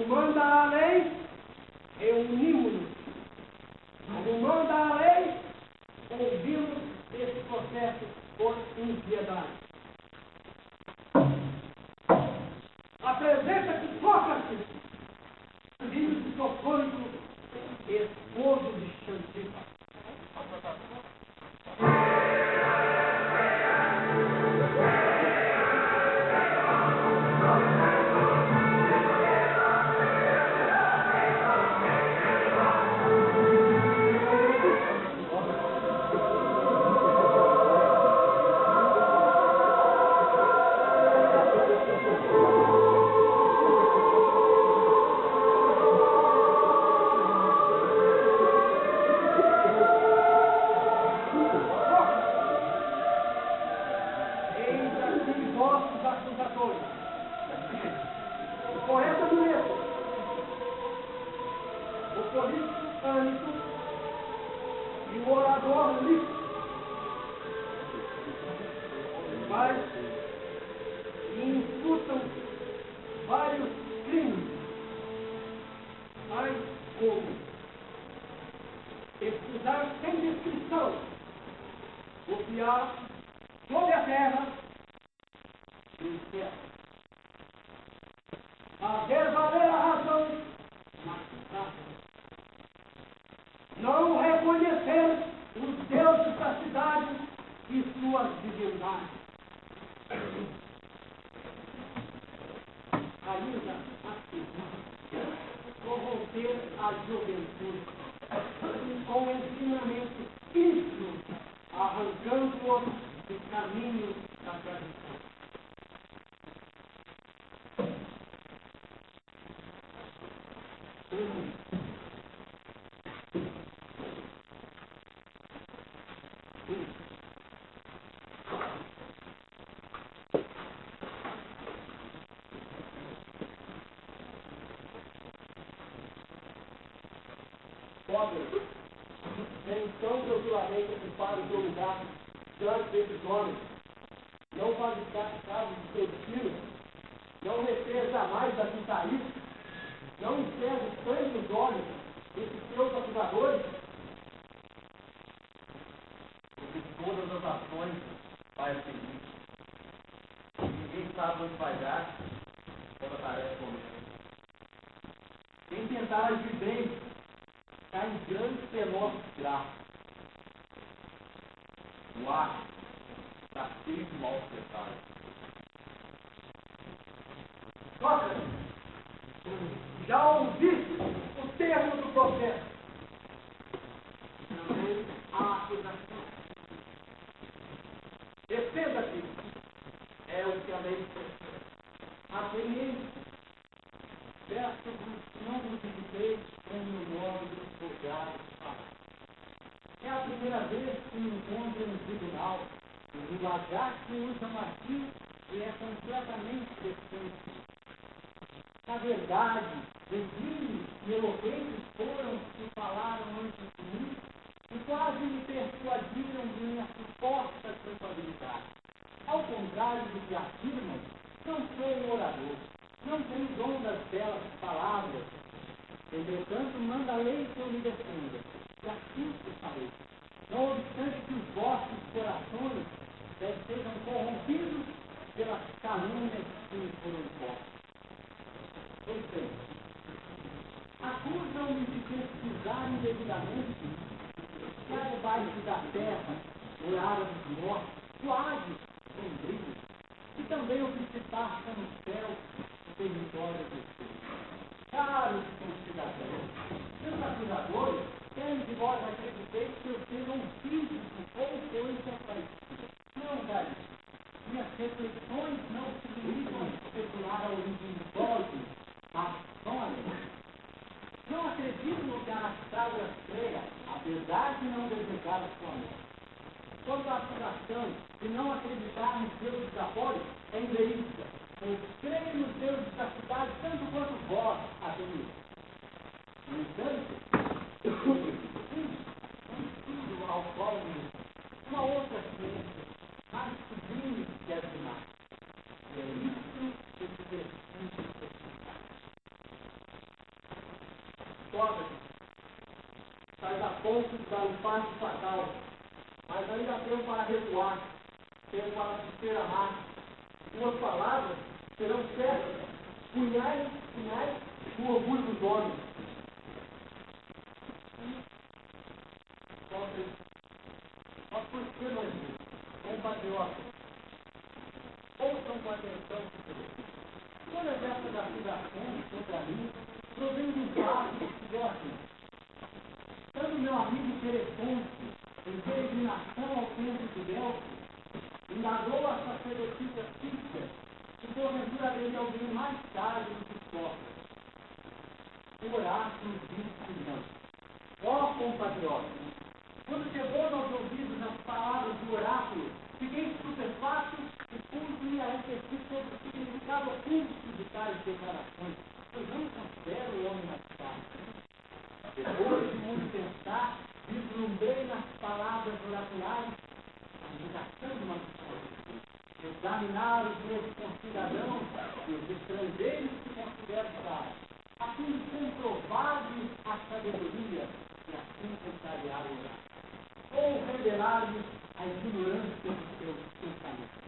manda a lei, reunimos-nos. Como manda a lei, ouvimos esse processo por impiedade. Apresenta-te, Sócrates, filho de Sofônico, esposo de Xantipa. Sobre a terra e o céu. A verdadeira razão não reconhecer os deuses da cidade e suas divindades. Ainda assim, corromper a juventude com ensinamento ímpio, arrancando-os do caminho da tradição. Pobre, então tranquilamente ocupar o seu lugar diante desses homens, não fabricar caso de seu destino, não receber jamais da que sair, não enxerga o sangue nos olhos desses seus acusadores, porque todas as ações parecem isso. Ninguém sabe onde vai dar quando a tarefa começa. Quem tentar agir bem cai em grandes penosos de graça. O ar está cheio de maus pecados. Sócrates, já ouviste o termo do processo? Também a acusação. Defenda-te. É o que a lei diz. Atenei. Não vos invitei como o nome dos soldados falar. É a primeira vez que me encontro no tribunal. O linguajar que usam aqui e é completamente decente. Na verdade, exímios e eloquentes foram que falaram antes de mim e quase me persuadiram de minha suposta culpabilidade. Ao contrário do que afirmam, não sou um orador, não tenho dom das belas palavras. Entretanto, manda a lei que eu me defenda, e assim te farei. Não obstante que os vossos corações sejam corrompidos pelas calúnias que me foram impostas. Pois bem, acusam-me de pesquisar indevidamente que há debaixo da terra, morada dos mortos, suaves, sombrios, e também o que se passa no céu, no território do céu. Caros concidadãos, meus acusadores querem que vós acrediteis que eu seja um físico ou coisa parecida. Não, daí. Minhas reflexões não se limitam a especular a origem do dogma, mas são além. Não acredito no que a Anaxágoras creia, apesar de não desejar a sua morte. Quanto à acusação de não acreditar nos deuses da Apolo, é inverídica, pois creio nos deuses da cidade tanto quanto vós, Ateneu. No entanto, tudo ao qual uma outra ciência, mais sublime que as demais. É isso que se defende. Sócrates faz a ponto de dar um passo fatal, mas ainda tem para recuar, tem para se ser amado. Suas palavras serão certas, punhais no orgulho dos homens. Sócrates, mas por que não existe? Compatriotas, ouçam com atenção, todas essas acusações contra mim provêm de um fato que gostam. Tanto meu amigo Terefonte, em peregrinação ao templo de Delfos, indagou a sacerdotisa Cícia, que porventura haveria alguém mais sábio do que Sócrates. O oráculo disse não. Ó compatriotas, quando chegou aos ouvidos as palavras do oráculo, fiquei estupefato e pus-me a refletir sobre o significado oculto de tais declarações, pois não considero o homem mais sábio. Depois de muito pensar, vislumbrei nas palavras oraculárias a indicação de uma missão. Examinar os meus concidadãos e os estrangeiros que considero sábios, a fim de comprovar-lhes a sabedoria e assim contrariar o oráculo, ou revelar-lhes a ignorância dos seus pensamentos.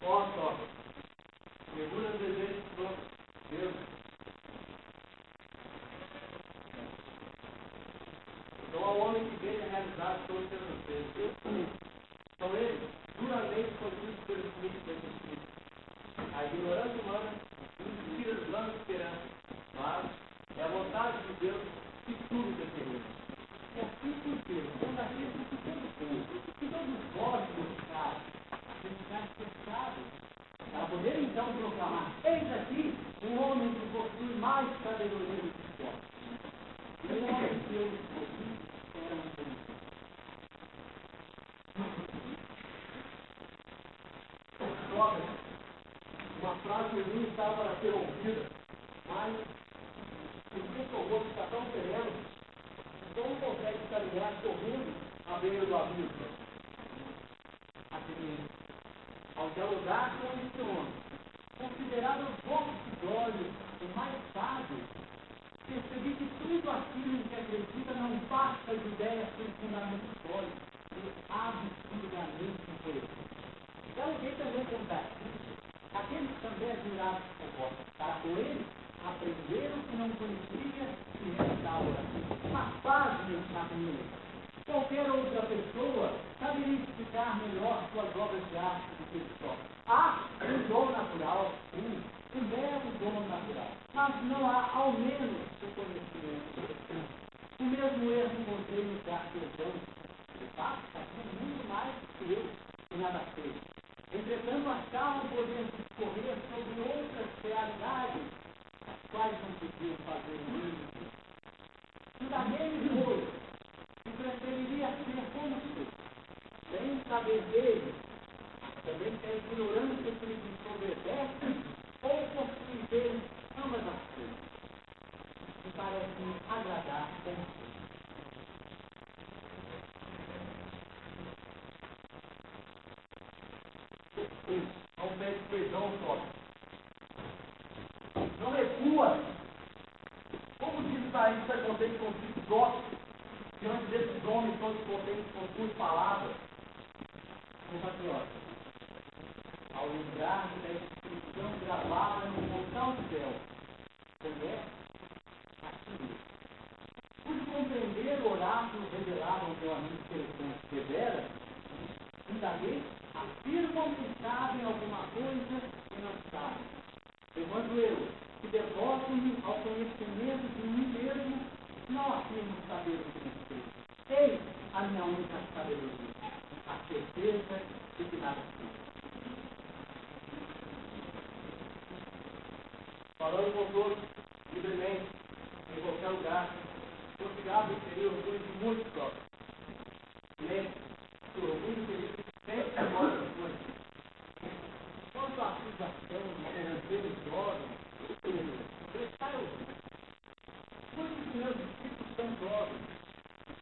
Ó Sócrates, mergulha no desejo de Deus. Então, ao homem que veja realizar todos os seus anseios, são eles duramente conduzidos pelo Espírito desse Espírito. A ignorância humana inspira vãs esperanças, mas é a vontade de Deus que tudo determina. E assim por Deus, quando aqueles que todo povo, que todos vós buscar, a ficar esquecidos, para poder então proclamar: eis aqui um homem que possui mais sabedoria do que Sócrates. E o homem que eu escolhi era um príncipe. Sócrates, uma frase ruim estava para ser ouvida, mas o seu rosto está tão sereno, então não consegue caminhar sorrindo à beira do abismo. Assim, ao dialogar com esse homem, considerado aos vossos olhos o mais sábio, percebi que tudo aquilo em que acredita não passa de ideias sem fundamento sólido e absurdamente incoerente. Dialoguei também com Tarcísio, aqueles também admirados por vós, para com eles aprenderam que não conhecia e restava. Mas pasmem, amigos, qualquer outra pessoa saberia explicar melhor suas obras de arte do que Sócrates. Há um dom natural, sim, um belo dom natural, mas não há ao menos o conhecimento. O mesmo erro encontrei no Cartesão. De fato, sabia muito mais que eu, e nada fez. Entretanto, achavam poder discorrer sobre outras realidades, as quais não podiam fazer o mínimo. Indaguei hoje, e preferiria ser como tu, sem saber dele, também que a ignorância que lhe desobedece, ou possuir dele ambas as coisas. Me parece agradar como tu. Não pede perdão, Sócrates. Não recua. Como diz Isaías, está contente com os Sócrates, diante desses homens todos contentes com suas palavras? Compatriotas, ao lembrar da inscrição gravada no portal do céu, conhece aquilo. Pude compreender o oráculo revelado ao meu amigo Terefonte Severa, indaguei, afirmam que sabem alguma coisa e não sabem. Enquanto eu, que devoto-me ao conhecimento de mim mesmo, não afirmo saber o que não sei. Eis a minha única sabedoria, a certeza de que nada sei. Falando com todos, livremente, em qualquer lugar, considerado seria orgulho de muitos próprios. Lembre, que o orgulho seria sempre agora das coisas. Quanto à acusação de corromper os jovens, prestai ouvido. Muitos dos meus discípulos são jovens.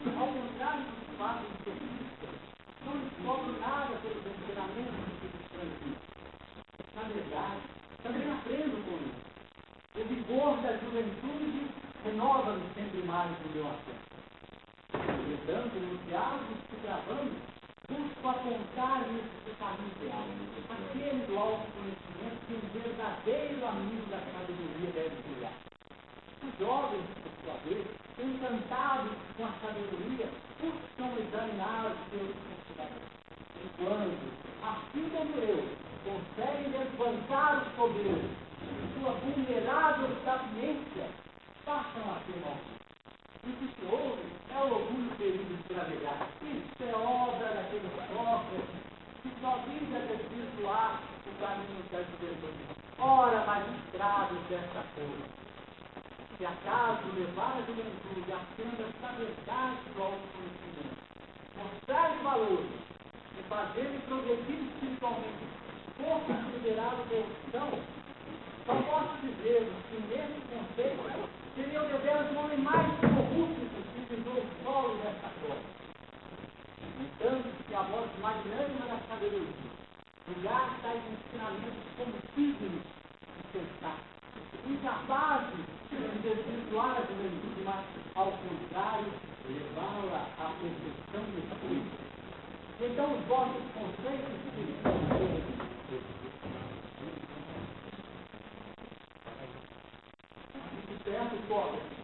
Ao contrário dos fatos de sofista, não descobro nada pelos ensinamentos dos estrangeiros. Na verdade, também aprendo com eles. O vigor da juventude renova-nos sempre mais no meu afeto. Entretanto, nos diálogos que gravamos, busco apontar-lhes o caminho real, aquele do autoconhecimento que um verdadeiro amigo da sabedoria deve criar. Os jovens, por sua vez, encantados com a sabedoria, buscam examinar os seus consideradores. Enquanto, assim como eu, conseguem desbancar os soberbos de sua vulnerável sapiência, passam a ser malditos. E o que se ouve é o orgulho ferido de escravejar. Isso é obra daquele Sócrates que só vive a desvirtuar o caminho da juventude. Ora, mais escravos desta coisa. Se acaso levar a juventude a sendas da verdade do autoconhecimento, mostrar valores e fazer progredir espiritualmente, for considerado corrupção, só posso dizer que nesse conceito seria o dever do homem mais corrupto que pisou o solo desta terra. Então, que a voz magnânima da sabedoria, lugar tais ensinamentos como signos de pensar, incapazes de desvirtuar a juventude, mas, ao contrário, levá-la à perfeição do espírito. Então, os vossos conceitos espirituais certo, Sócrates,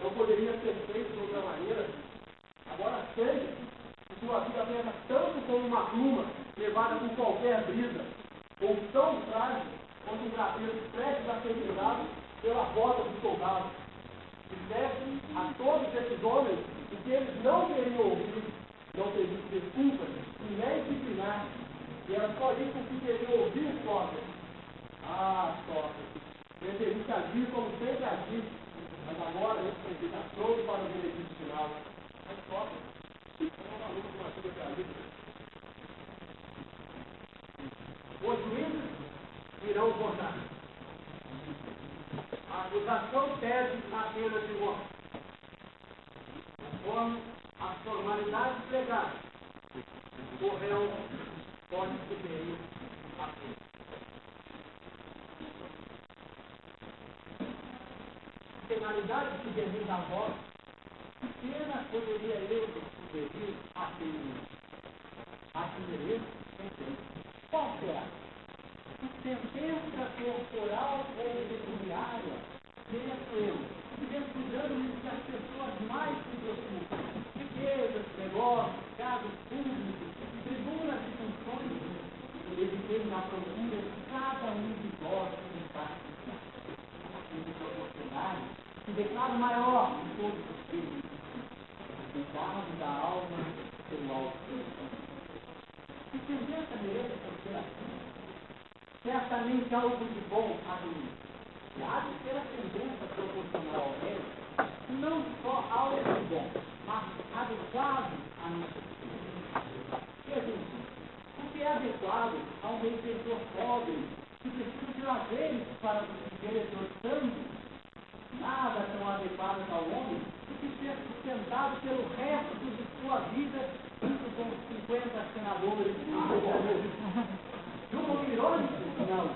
não poderia ser feito de outra maneira. Agora sei que sua vida pesa tanto como uma pluma levada por qualquer brisa, ou tão frágil quanto um graveto prestes a ser quebrado pela bota do soldado. Disseste a todos esses homens o que eles não queriam ouvir, não pedindo desculpas e nem disciplinar, e era só isso que queriam ouvir, Sócrates. Ah, Sócrates, preferiste agir como sempre agiste, mas agora está pronto para o benefício final. Mas Sócrates, é uma luta de uma vida realista. Os juízes irão contar. A acusação pede a pena de morte, conforme as formalidades legais. O réu pode sugerir a pena. Penalidade que devido a voz, que pena poderia eu sugerir a pena? A primeira, qual será? Sentença corporal ou pecuniária, penso eu, descuidando-me que as pessoas mais se preocupam. Riquezas, negócios, casos públicos, tribunas e funções, evitei na procura de cada um de vós em particular. Assim proporcionário, que declaro maior de todos os filhos, o cuidado da alma pelo alto. Que sentença merece ser assim? Certamente algo de bom há de mim. E há de ser a sentença proporcional ao médico, não só algo de bom, mas adequado à necessidade. O que é adequado a um benfeitor pobre, que precisa de lazeres para viver exortando? Nada tão adequado ao homem do que ser sustentado pelo resto de sua vida junto com os 50 senadores do Rio de Janeiro. Julgo irônico? Não.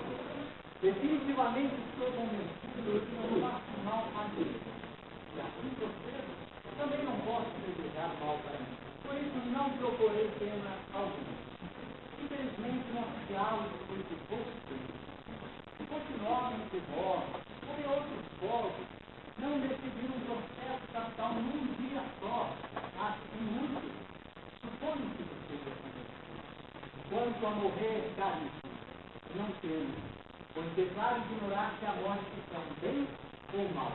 Definitivamente estou convencido de que não faço mal a Deus. E assim procedo, também não posso desejar mal para mim. Por isso não procurei pena alguma. Infelizmente, nosso diálogo foi de pouco tempo. Se continuar entre vós, como em outros povos, não decidir um processo capital num dia só, assim útil, suponho que seja assim. Quanto a morrer, caríssimo, não temo, pois declaro ignorar se a morte é um bem ou mal.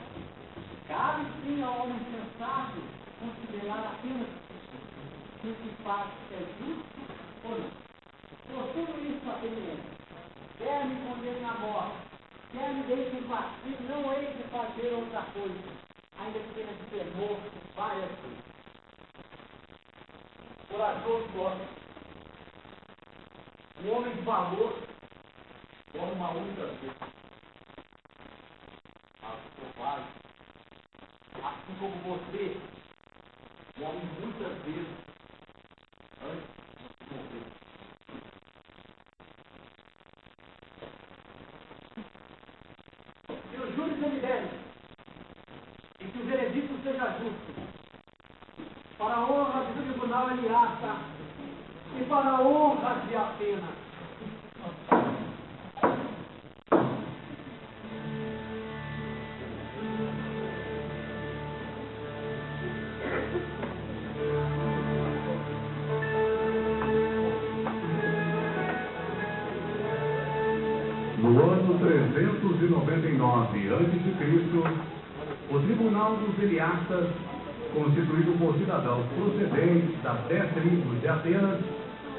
Cabe sim ao homem sensato considerar apenas se o que faz é justo ou não. Profundo isso a experiência. Quer me condene à morte, quer me deixe em partir, não hei de fazer outra coisa, ainda que tenha de ser morto várias vezes. Corajoso gosta. Um homem de valor morre uma única vez. Assim como você morre muitas vezes antes de morrer. Meus o júri demideres, e que o veredicto seja justo, para a honra do tribunal aliaça e para a honra de Atenas. No ano 399 a.C., o Tribunal dos Eliatas, constituído por cidadãos procedentes das 10 tribos de Atenas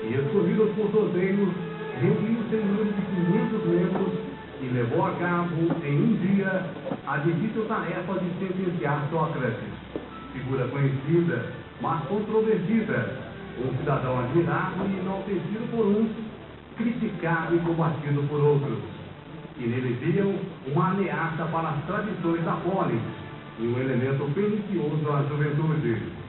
e escolhidos por sorteio, reuniu-se em número de 500 membros e levou a cabo, em um dia, a difícil tarefa de sentenciar Sócrates, figura conhecida, mas controvertida, um cidadão admirado e enaltecido por uns, criticado e combatido por outros, que nele viam uma ameaça para as tradições da polis e um elemento pernicioso à juventude.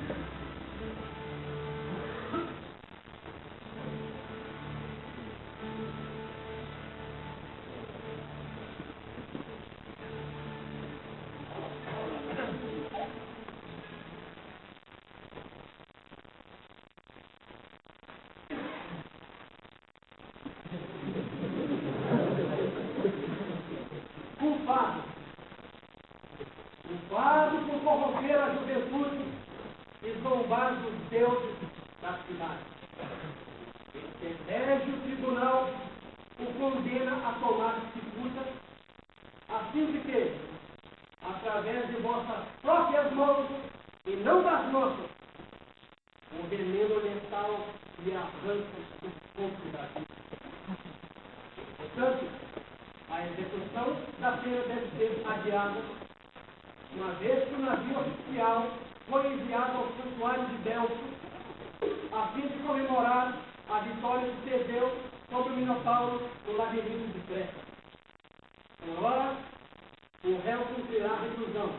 Culpado por corromper a juventude e zombar dos deuses da cidade. Este egregio tribunal o condena a tomar disputa, a fim de que, através de vossas próprias mãos e não das nossas, o veneno letal lhe arranca o corpo da vida. Portanto, a execução da pena deve ser adiada, uma vez que o navio oficial foi enviado ao santuário de Delfos, a fim de comemorar a vitória de Teseu sobre o Minotauro no labirinto de Creta. Por ora, o réu cumprirá a reclusão,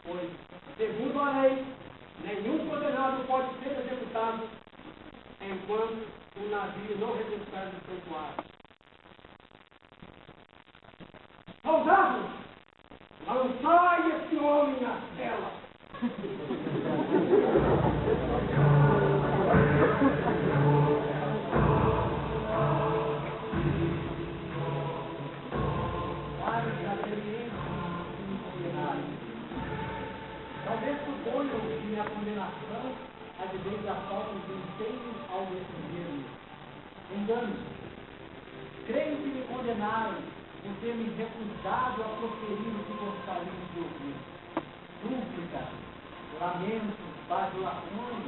pois, segundo a lei, nenhum condenado pode ser executado enquanto o navio não regressar do santuário. Soldados, lançai esse homem à cela. Talvez suponham que minha condenação advém da falta de empenho ao defender-me. Engano-se. Creio que me condenaram por ter me recusado a proferir o que gostariam de ouvir. Súplica, lamentos, bajulações,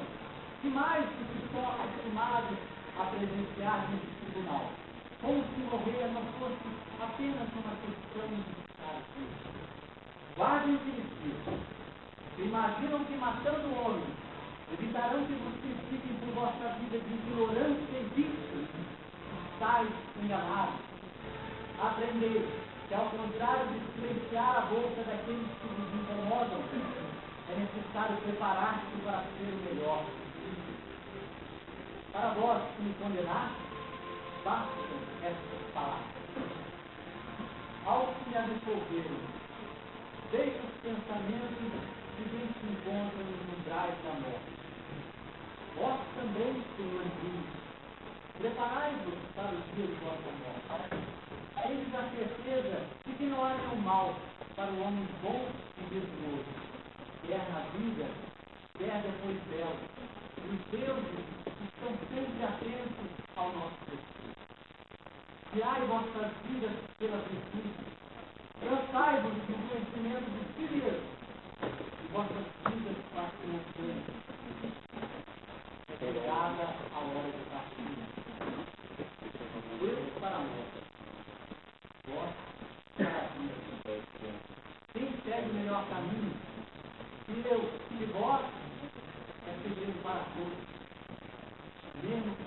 e mais que se estão acostumados a presenciar nesse tribunal, como se morrer não fosse apenas uma questão de descarte. Guardem-se de si. Imaginam que matando o homem evitarão que vocês fiquem por vossa vida de ignorância e vício. Estais enganados. Aprendei que, ao contrário de silenciar a boca daqueles que vos incomodam, é necessário preparar-se para ser o melhor. Para vós que me condenaste, bastam estas palavras. Ao que me absolveram, deixe os pensamentos que bem se encontram nos umbrais da morte. Vós também, Senhor Deus, preparai-vos para o dia de vossa morte. Tendes a certeza de que não há nenhum mal para o homem bom e virtuoso, quer na vida, quer depois dela. Os deuses estão sempre atentos ao nosso destino. Guiai vossas vidas pela virtude, lançai-vos no conhecimento de si mesmo, e vossas vidas passem o tempo. É chegada a hora de partir. Deus para a morte. Vós para a vida. Quem segue o melhor caminho? Se vós é segredo para todos. Mesmo que